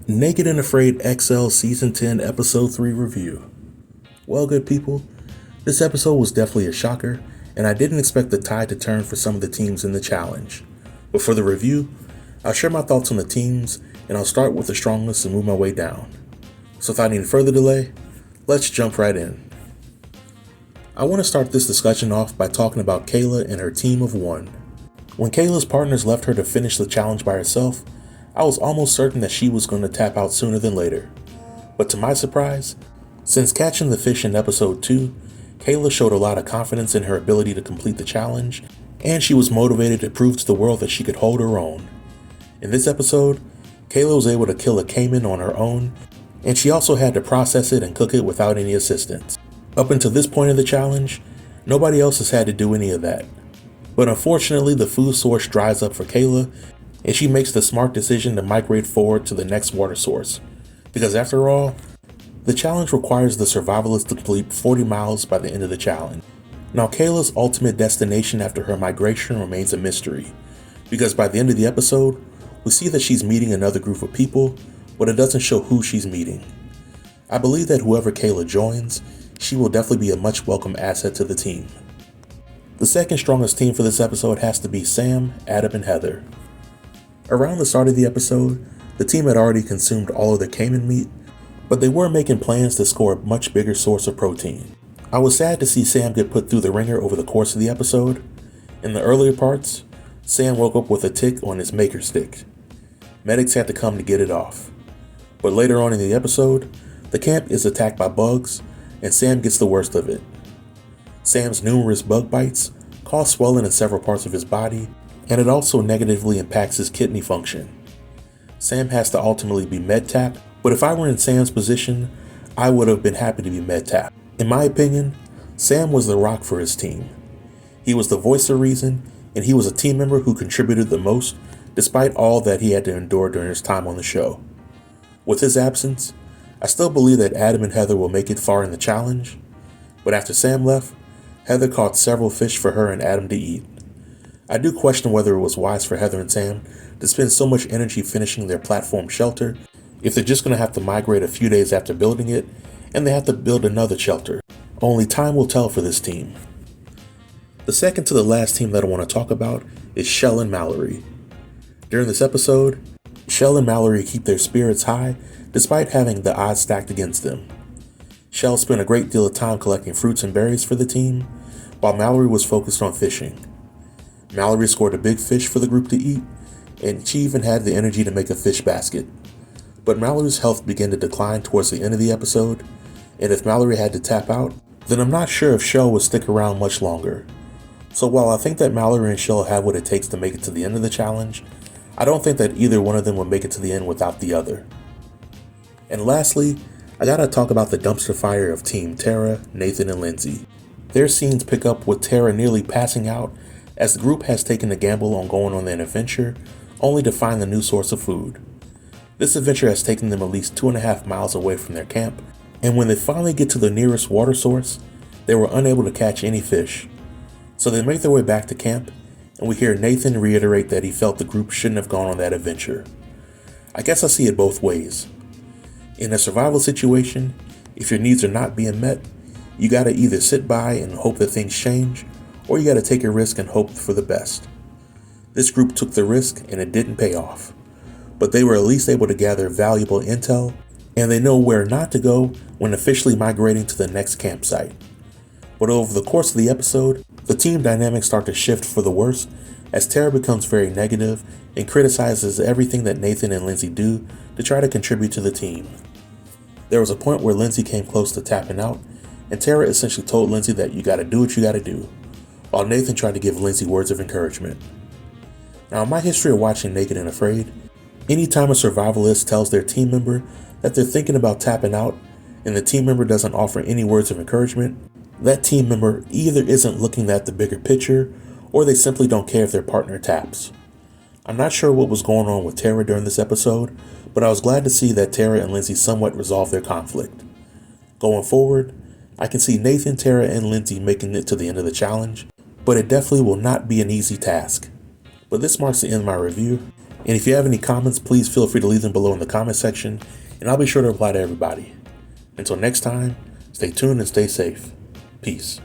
Naked and Afraid XL Season 10 Episode 3 review. Well, good people, this episode was definitely a shocker, and I didn't expect the tide to turn for some of the teams in the challenge. But for the review, I'll share my thoughts on the teams, and I'll start with the strongest and move my way down. So without any further delay, let's jump right in. I want to start this discussion off by talking about Kayla and her team of one. When Kayla's partners left her to finish the challenge by herself, I was almost certain that she was going to tap out sooner than later. But to my surprise, since catching the fish in episode 2, Kayla showed a lot of confidence in her ability to complete the challenge, and she was motivated to prove to the world that she could hold her own. In this episode, Kayla was able to kill a caiman on her own, and she also had to process it and cook it without any assistance. Up until this point of the challenge, nobody else has had to do any of that. But unfortunately, the food source dries up for Kayla, and she makes the smart decision to migrate forward to the next water source. Because after all, the challenge requires the survivalists to complete 40 miles by the end of the challenge. Now, Kayla's ultimate destination after her migration remains a mystery, because by the end of the episode, we see that she's meeting another group of people, but it doesn't show who she's meeting. I believe that whoever Kayla joins, she will definitely be a much welcome asset to the team. The second strongest team for this episode has to be Sam, Adam, and Heather. Around the start of the episode, the team had already consumed all of their caiman meat, but they were making plans to score a much bigger source of protein. I was sad to see Sam get put through the ringer over the course of the episode. In the earlier parts, Sam woke up with a tick on his maker stick. Medics had to come to get it off. But later on in the episode, the camp is attacked by bugs, and Sam gets the worst of it. Sam's numerous bug bites cause swelling in several parts of his body, and it also negatively impacts his kidney function. Sam has to ultimately be med-tapped, but if I were in Sam's position, I would have been happy to be med-tapped. In my opinion, Sam was the rock for his team. He was the voice of reason, and he was a team member who contributed the most, despite all that he had to endure during his time on the show. With his absence, I still believe that Adam and Heather will make it far in the challenge, but after Sam left, Heather caught several fish for her and Adam to eat. I do question whether it was wise for Heather and Sam to spend so much energy finishing their platform shelter if they're just going to have to migrate a few days after building it, and they have to build another shelter. Only time will tell for this team. The second to the last team that I want to talk about is Shell and Mallory. During this episode, Shell and Mallory keep their spirits high despite having the odds stacked against them. Shell spent a great deal of time collecting fruits and berries for the team, while Mallory was focused on fishing. Mallory scored a big fish for the group to eat, and she even had the energy to make a fish basket. But Mallory's health began to decline towards the end of the episode, and if Mallory had to tap out, then I'm not sure if Shell would stick around much longer. So while I think that Mallory and Shell have what it takes to make it to the end of the challenge, I don't think that either one of them would make it to the end without the other. And lastly, I gotta talk about the dumpster fire of Team Tara, Nathan, and Lindsay. Their scenes pick up with Tara nearly passing out as the group has taken a gamble on going on an adventure, only to find the new source of food. This adventure has taken them at least 2.5 miles away from their camp, and when they finally get to the nearest water source, they were unable to catch any fish. So they make their way back to camp, and we hear Nathan reiterate that he felt the group shouldn't have gone on that adventure. I guess I see it both ways. In a survival situation, if your needs are not being met, you gotta either sit by and hope that things change, or you gotta take a risk and hope for the best. This group took the risk and it didn't pay off, but they were at least able to gather valuable intel, and they know where not to go when officially migrating to the next campsite. But over the course of the episode, the team dynamics start to shift for the worse as Tara becomes very negative and criticizes everything that Nathan and Lindsay do to try to contribute to the team. There was a point where Lindsay came close to tapping out, and Tara essentially told Lindsay that you gotta do what you gotta do, while Nathan tried to give Lindsay words of encouragement. Now, in my history of watching Naked and Afraid, anytime a survivalist tells their team member that they're thinking about tapping out and the team member doesn't offer any words of encouragement, that team member either isn't looking at the bigger picture or they simply don't care if their partner taps. I'm not sure what was going on with Tara during this episode, but I was glad to see that Tara and Lindsay somewhat resolved their conflict. Going forward, I can see Nathan, Tara, and Lindsay making it to the end of the challenge, but it definitely will not be an easy task. But this marks the end of my review, And if you have any comments, please feel free to leave them below in the comment section, and I'll be sure to reply to everybody. Until next time, stay tuned and stay safe. Peace.